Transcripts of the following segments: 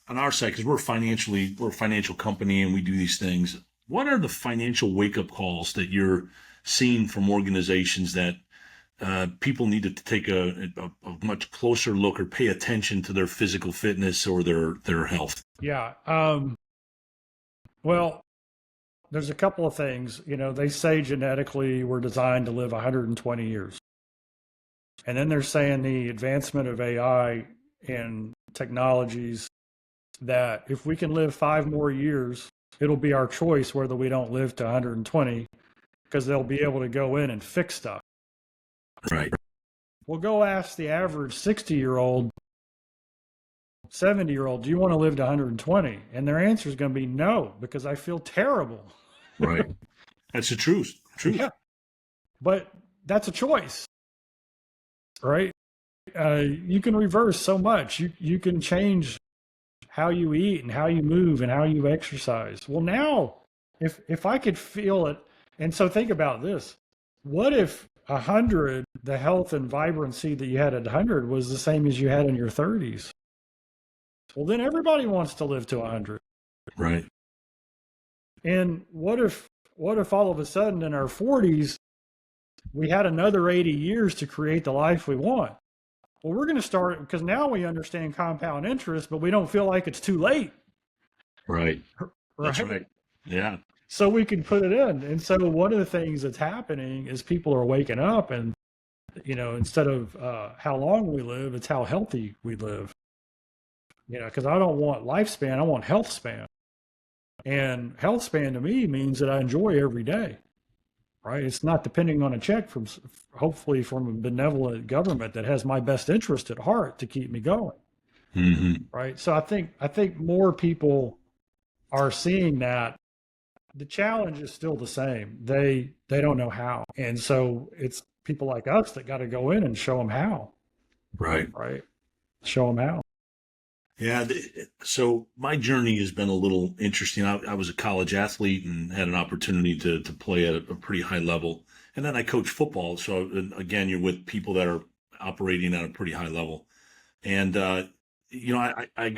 on our side, because we're a financial company and we do these things, what are the financial wake-up calls that you're seeing from organizations that people need to take a much closer look or pay attention to their physical fitness or their health? Yeah. Well, there's a couple of things. They say genetically we're designed to live 120 years. And then they're saying the advancement of AI and technologies that if we can live 5 more years, it'll be our choice whether we don't live to 120 because they'll be able to go in and fix stuff. Right. Well, go ask the average 60-year-old, 70-year-old, do you want to live to 120? And their answer is going to be no, because I feel terrible. Right. That's the truth. Yeah. But that's a choice, right? You can reverse so much. You can change how you eat and how you move and how you exercise. Well, now, if I could feel it, and so think about this. What if 100, the health and vibrancy that you had at 100 was the same as you had in your 30s? Well, then everybody wants to live to 100. Right. And what if all of a sudden in our 40s, we had another 80 years to create the life we want? Well, we're going to start, because now we understand compound interest, but we don't feel like it's too late. Right. Right? That's right. Yeah. So we can put it in. And so one of the things that's happening is people are waking up and, instead of how long we live, it's how healthy we live. Because I don't want lifespan, I want health span. And health span to me means that I enjoy every day, right? It's not depending on a check hopefully from a benevolent government that has my best interest at heart to keep me going. Mm-hmm. Right. So I think more people are seeing that. The challenge is still the same. They don't know how. And so it's people like us that got to go in and show them how. Right. Right. Show them how. Yeah. So my journey has been a little interesting. I was a college athlete and had an opportunity to play at a pretty high level. And then I coach football. So again, you're with people that are operating at a pretty high level. And, I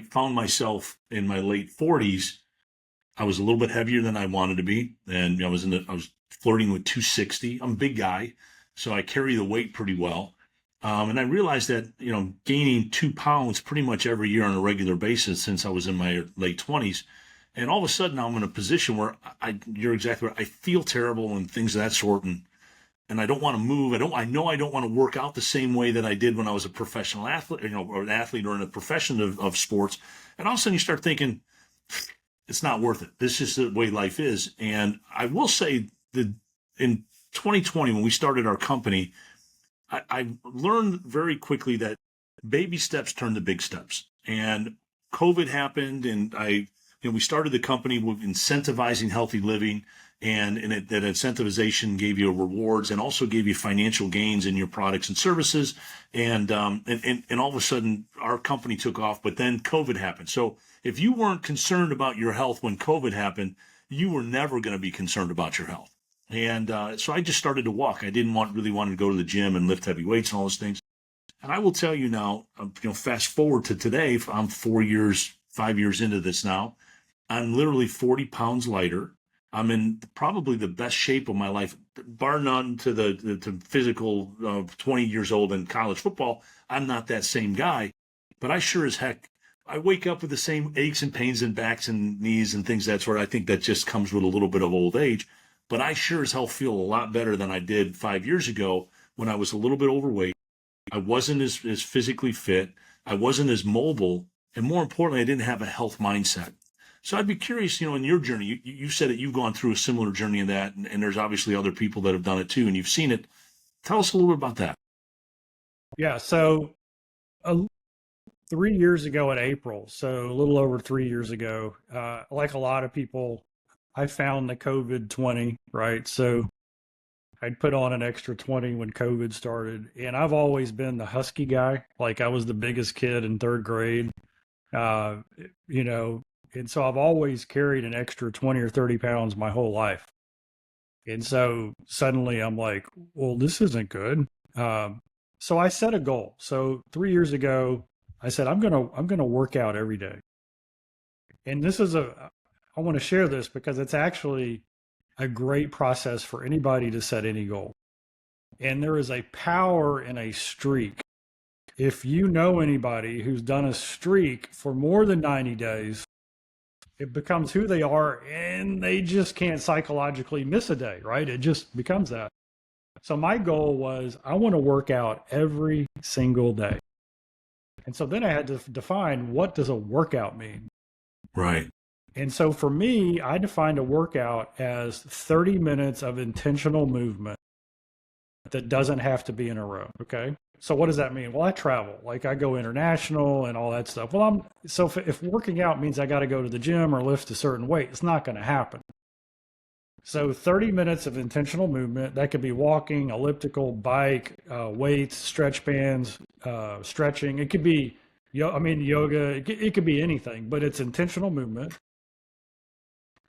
found myself in my late 40s. I was a little bit heavier than I wanted to be. And I was flirting with 260. I'm a big guy, so I carry the weight pretty well. And I realized that, gaining 2 pounds pretty much every year on a regular basis since I was in my late 20s. And all of a sudden now I'm in a position where you're exactly right. I feel terrible and things of that sort. And I don't want to move. I know I don't want to work out the same way that I did when I was a professional athlete, or an athlete or in a profession of sports. And all of a sudden you start thinking, it's not worth it. This is the way life is. And I will say that in 2020, when we started our company, I learned very quickly that baby steps turn to big steps. And COVID happened, and we started the company with incentivizing healthy living, and that incentivization gave you rewards and also gave you financial gains in your products and services. And all of a sudden, our company took off. But then COVID happened. So if you weren't concerned about your health when COVID happened, you were never going to be concerned about your health. And so I just started to walk. I didn't really want to go to the gym and lift heavy weights and all those things. And I will tell you now, fast forward to today, I'm 5 years into this now. I'm literally 40 pounds lighter. I'm in probably the best shape of my life, bar none to the physical 20 years old in college football. I'm not that same guy, but I sure as heck, I wake up with the same aches and pains in backs and knees and things that sort. I think that just comes with a little bit of old age. But I sure as hell feel a lot better than I did 5 years ago when I was a little bit overweight. I wasn't as physically fit. I wasn't as mobile. And more importantly, I didn't have a health mindset. So I'd be curious, in your journey, you said that you've gone through a similar journey in that, and there's obviously other people that have done it too, and you've seen it. Tell us a little bit about that. Yeah. So 3 years ago in April, so a little over 3 years ago, like a lot of people, I found the COVID 20, right? So I'd put on an extra 20 when COVID started. And I've always been the husky guy. Like I was the biggest kid in third grade, and so I've always carried an extra 20 or 30 pounds my whole life. And so suddenly I'm like, well, this isn't good. So I set a goal. So 3 years ago, I said, I'm going to work out every day. And I want to share this because it's actually a great process for anybody to set any goal. And there is a power in a streak. If you know anybody who's done a streak for more than 90 days, it becomes who they are, and they just can't psychologically miss a day, right? It just becomes that. So my goal was I want to work out every single day. And so then I had to define, what does a workout mean? Right. And so for me, I defined a workout as 30 minutes of intentional movement that doesn't have to be in a row. Okay. So what does that mean? Well, I travel, like I go international and all that stuff. Well, if working out means I got to go to the gym or lift a certain weight, it's not going to happen. So 30 minutes of intentional movement, that could be walking, elliptical, bike, weights, stretch bands, stretching. It could be, yoga. It could be anything, but it's intentional movement.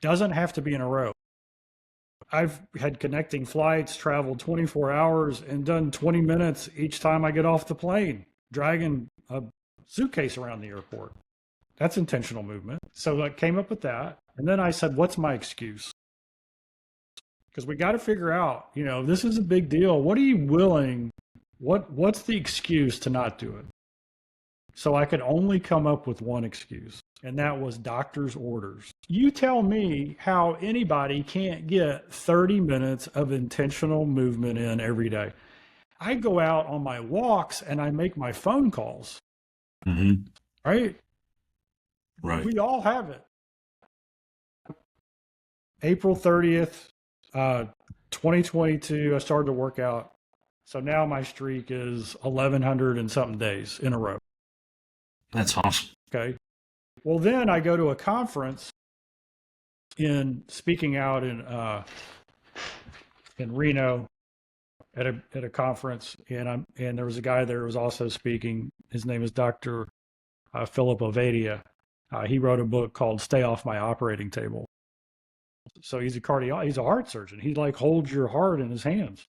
Doesn't have to be in a row. I've had connecting flights, traveled 24 hours, and done 20 minutes each time I get off the plane, dragging a suitcase around the airport. That's intentional movement. So I came up with that. And then I said, what's my excuse? Because we got to figure out, this is a big deal. What are you willing? What's the excuse to not do it? So I could only come up with one excuse, and that was doctor's orders. You tell me how anybody can't get 30 minutes of intentional movement in every day. I go out on my walks and I make my phone calls. Mm-hmm. Right? Right. We all have it. April 30th, 2022, I started to work out. So now my streak is 1,100 and something days in a row. That's awesome. Okay. Well, then I go to a conference speaking out in Reno at a conference, and there was a guy there who was also speaking. His name is Dr. Philip Ovadia. He wrote a book called "Stay Off My Operating Table." So he's he's a heart surgeon. He holds your heart in his hands.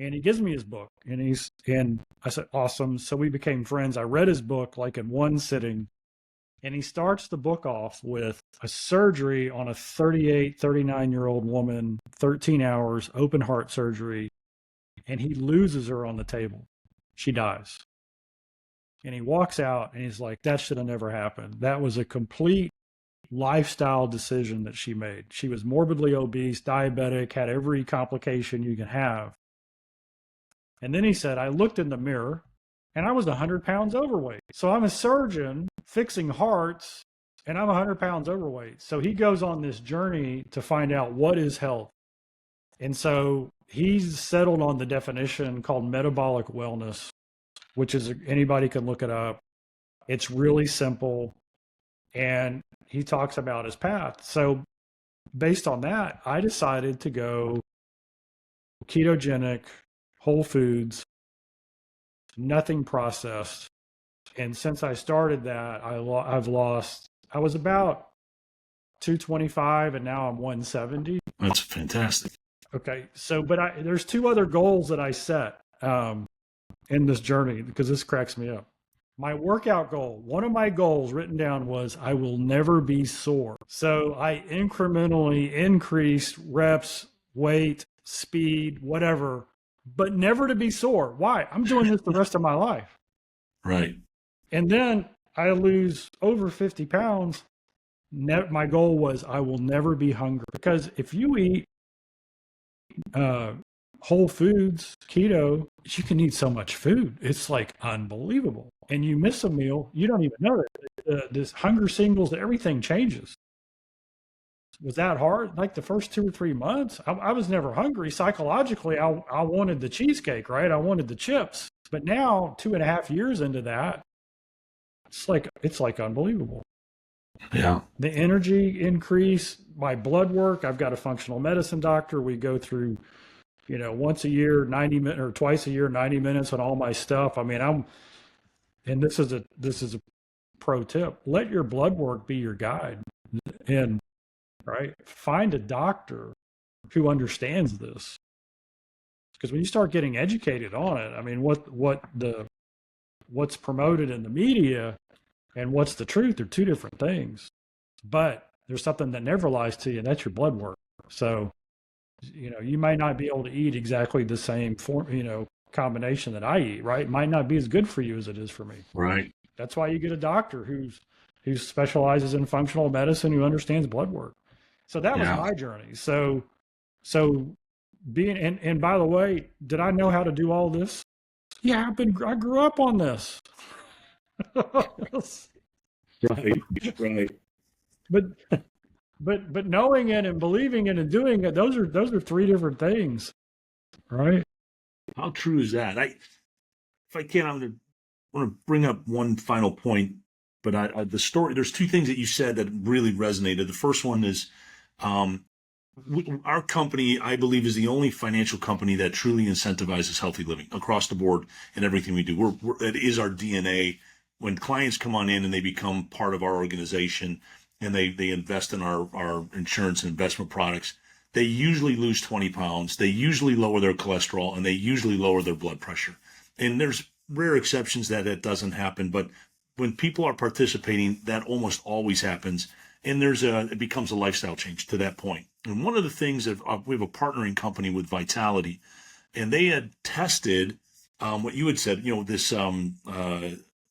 And he gives me his book, and I said, awesome. So we became friends. I read his book in one sitting, and he starts the book off with a surgery on a 38, 39-year-old woman, 13 hours, open heart surgery, and he loses her on the table. She dies. And he walks out, and he's like, that should have never happened. That was a complete lifestyle decision that she made. She was morbidly obese, diabetic, had every complication you can have. And then he said, I looked in the mirror and I was 100 pounds overweight. So I'm a surgeon fixing hearts and I'm 100 pounds overweight. So he goes on this journey to find out what is health. And so he's settled on the definition called metabolic wellness, which is, anybody can look it up. It's really simple. And he talks about his path. So based on that, I decided to go ketogenic, whole foods, nothing processed. And since I started that, I've lost, I was about 225 and now I'm 170. That's fantastic. Okay. So, but there's two other goals that I set in this journey, because this cracks me up. My workout goal, one of my goals written down was, I will never be sore. So I incrementally increased reps, weight, speed, whatever, but never to be sore. Why? I'm doing this the rest of my life. Right. And then I lose over 50 pounds. My goal was, I will never be hungry. Because if you eat whole foods, keto, you can eat so much food. It's unbelievable. And you miss a meal, you don't even know it. This hunger signals, everything changes. Was that hard? The first 2 or 3 months, I was never hungry. Psychologically, I wanted the cheesecake, right? I wanted the chips. But now, 2.5 years into that, it's unbelievable. Yeah. The energy increase, my blood work. I've got a functional medicine doctor. We go through, once a year, 90 minutes, or twice a year, 90 minutes on all my stuff. And this is a pro tip. Let your blood work be your guide. And right, find a doctor who understands this. Because when you start getting educated on it, what's promoted in the media and what's the truth are two different things. But there's something that never lies to you, and that's your blood work. So, you might not be able to eat exactly the same form, combination that I eat, right? It might not be as good for you as it is for me. Right. That's why you get a doctor who specializes in functional medicine, who understands blood work. So that was Yeah. my journey. So being and by the way, did I know how to do all this? Yeah, I grew up on this. Right. Right. but but knowing it and believing it and doing it, those are three different things, right? How true is that? If I can, I want to bring up one final point, but the story, there's two things that you said that really resonated. The first one is, um, our company, I believe, is the only financial company that truly incentivizes healthy living across the board in everything we do. It is our DNA. When clients come on in and they become part of our organization and they invest in our insurance and investment products, they usually lose 20 pounds. They usually lower their cholesterol and they usually lower their blood pressure. And there's rare exceptions that it doesn't happen, but when people are participating, that almost always happens. And it becomes a lifestyle change to that point. And one of the things that we have a partnering company with Vitality, and they had tested what you had said, this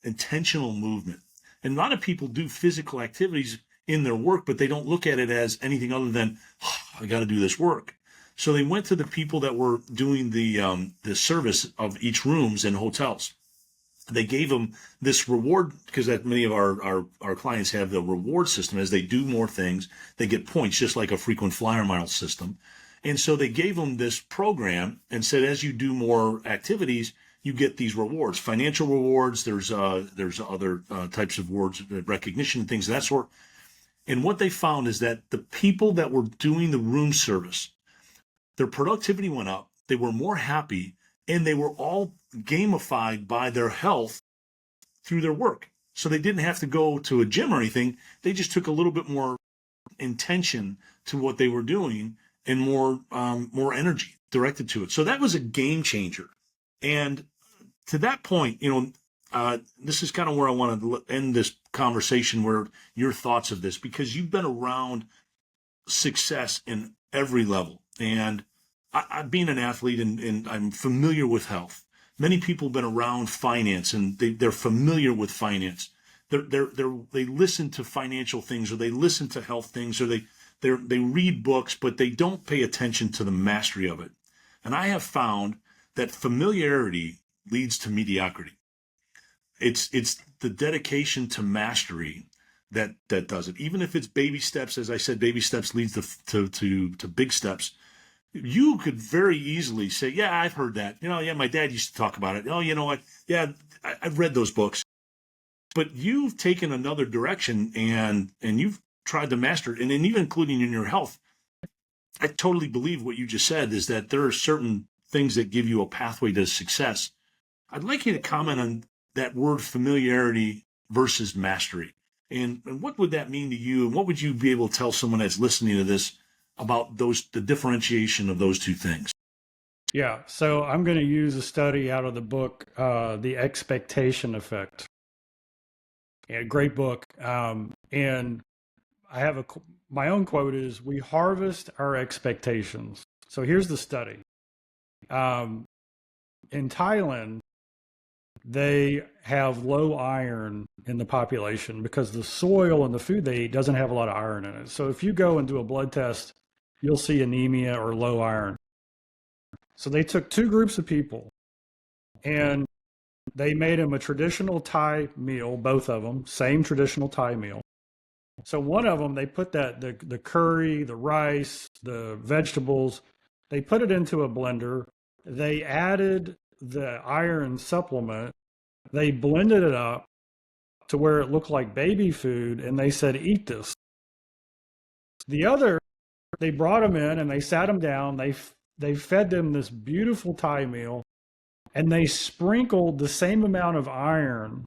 intentional movement. And a lot of people do physical activities in their work, but they don't look at it as anything other than, oh, I got to do this work. So they went to the people that were doing the service of each rooms in hotels. They gave them this reward because that many of our clients have the reward system. As they do more things, they get points, just like a frequent flyer mile system. And so they gave them this program and said, as you do more activities, you get these rewards, financial rewards. There's other types of rewards, recognition, things of that sort. And what they found is that the people that were doing the room service, their productivity went up. They were more happy, and they were all gamified by their health through their work. So they didn't have to go to a gym or anything. They just took a little bit more intention to what they were doing and more energy directed to it. So that was a game changer. And to that point, this is kind of where I want to end this conversation, where your thoughts of this, because you've been around success in every level. And being an athlete and I'm familiar with health. Many people have been around finance and they're familiar with finance. They listen to financial things, or they listen to health things, or they read books, but they don't pay attention to the mastery of it. And I have found that familiarity leads to mediocrity. It's the dedication to mastery that does it. Even if it's baby steps, as I said, baby steps leads to big steps. You could very easily say, yeah, I've heard that. Yeah, my dad used to talk about it. Oh, you know what? Yeah, I've read those books. But you've taken another direction and you've tried to master it, and then even including in your health. I totally believe what you just said is that there are certain things that give you a pathway to success. I'd like you to comment on that word familiarity versus mastery. And what would that mean to you? And what would you be able to tell someone that's listening to this about the differentiation of those two things? Yeah. So I'm going to use a study out of the book, The Expectation Effect. Yeah, great book. And I have my own quote is, we harvest our expectations. So here's the study. In Thailand, they have low iron in the population because the soil and the food they eat doesn't have a lot of iron in it. So if you go and do a blood test, you'll see anemia or low iron. So they took two groups of people and they made them a traditional Thai meal, both of them, same traditional Thai meal. So one of them, they put the curry, the rice, the vegetables, they put it into a blender. They added the iron supplement. They blended it up to where it looked like baby food, and they said, eat this. The other, they brought them in and they sat them down. They fed them this beautiful Thai meal, and they sprinkled the same amount of iron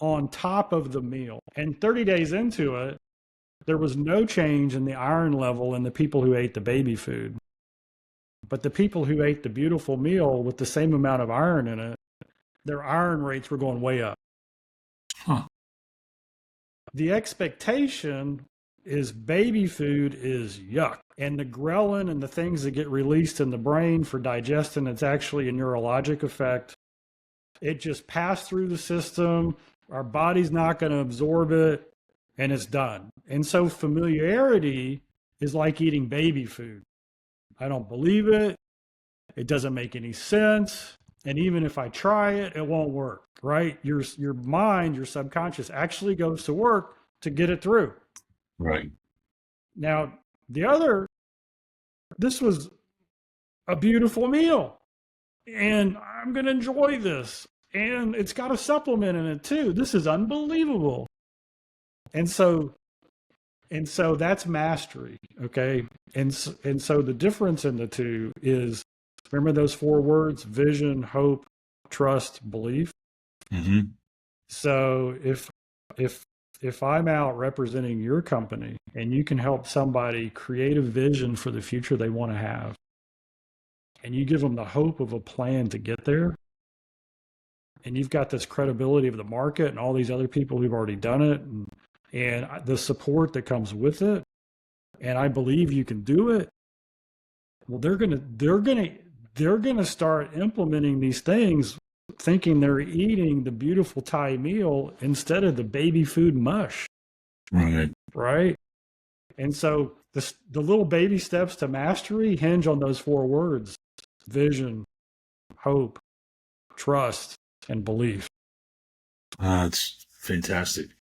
on top of the meal. And 30 days into it, there was no change in the iron level in the people who ate the baby food. But the people who ate the beautiful meal with the same amount of iron in it, their iron rates were going way up. Huh. The expectation is baby food is yuck. And the ghrelin and the things that get released in the brain for digestion, it's actually a neurologic effect. It just passed through the system. Our body's not going to absorb it, and it's done. And so familiarity is like eating baby food. I don't believe it. It doesn't make any sense. And even if I try it, it won't work, right? Your mind, your subconscious actually goes to work to get it through. Right. Now, this was a beautiful meal, and I'm going to enjoy this. And it's got a supplement in it too. This is unbelievable. And so that's mastery, okay? And so the difference in the two is, remember those 4 words: vision, hope, trust, belief. Mm-hmm. So if I'm out representing your company and you can help somebody create a vision for the future they want to have, and you give them the hope of a plan to get there, and you've got this credibility of the market and all these other people who've already done it, and the support that comes with it, and I believe you can do it. Well, they're gonna start implementing these things, thinking they're eating the beautiful Thai meal instead of the baby food mush. Right. Right. And so the little baby steps to mastery hinge on those 4 words: vision, hope, trust, and belief. It's fantastic.